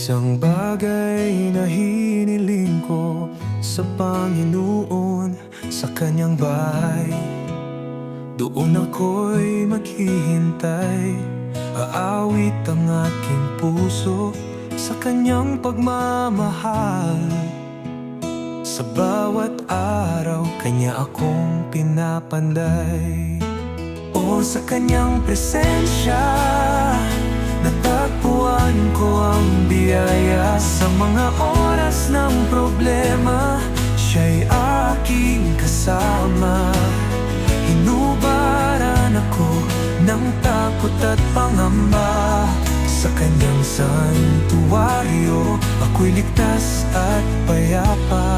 Isang bagay na hiniling ko sa Panginoon, sa kanyang bahay. Doon ako'y maghihintay, aawit ang aking puso sa kanyang pagmamahal. Sa bawat araw, kanya akong pinapanday. O sa kanyang presensya, natagpuan ko ang biyaya. Sa mga oras ng problema, siya'y aking kasama. Hinubaran ako ng takot at pangamba. Sa kanyang santuwaryo, ako'y ligtas at payapa.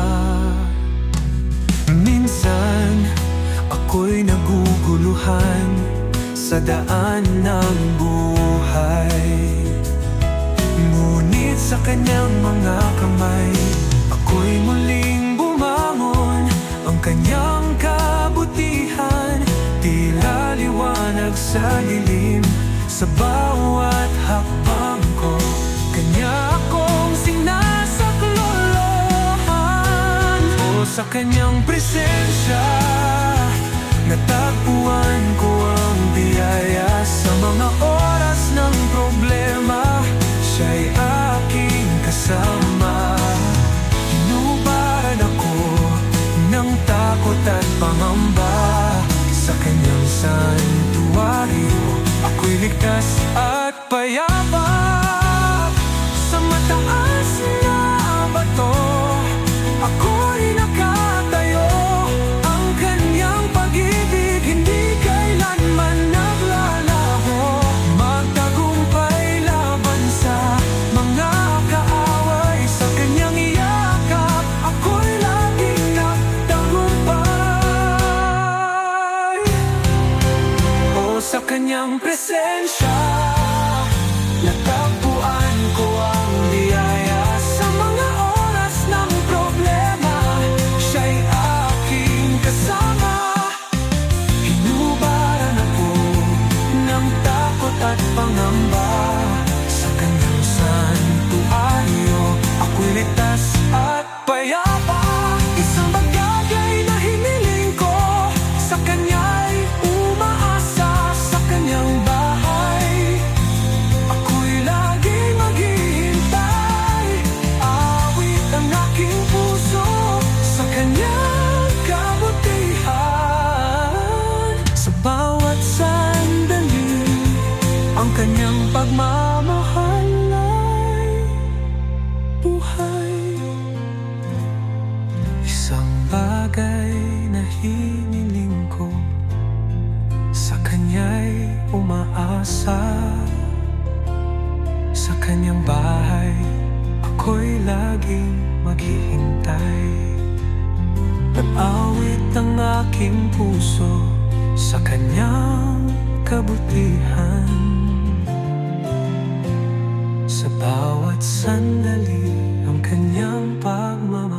Minsan, ako'y naguguluhan sa daan ng buhay. Ngunit sa kanyang mga kamay, ako'y muling bumangon. Ang kanyang kabutihan, tila liwanag sa dilim. Sa bawat hakbang ko, kanya akong sinasaklolohan. O sa kanyang presensya, natagpuan ko ang biyaya. Sa mga oras ng problema, siya'y aking kasama. Hinubaran ako ng takot at pangamba. Sa kanyang santuwaryo, ako'y ligtas at payapa. Sa mataas na bato, ako'y nakatayo. Ang kanyang pag-ibig hindi kailanman naglalaho. Magtagumpay laban sa mga kaaway. Sa kanyang iyakap, ako'y laging nagtagumpay. O sa kanyang presensya, natagpuan ko ang biyaya. Sa mga oras ng problema, siya'y aking kasama. Hinubaran ako ng takot at pangamba. Sa kanyang santuaryo, ako'y ligtas at payapa. Isang bagay na hiniling ko, sa kanya'y umaasa. Sa kanyang bahay, ako'y laging maghihintay. Awit ang aking puso sa kanyang kabutihan. Sa bawat sandali, ang kanyang pagmamahal ay buhay. Isang bagay na hiniling ko, sa kanya'y umaasa. Sa kanyang bahay, ako'y laging maghihintay. Nag-awit ang aking puso sa kanyang kabutihan. Sa bawat sandali, ang kanyang pagmamahal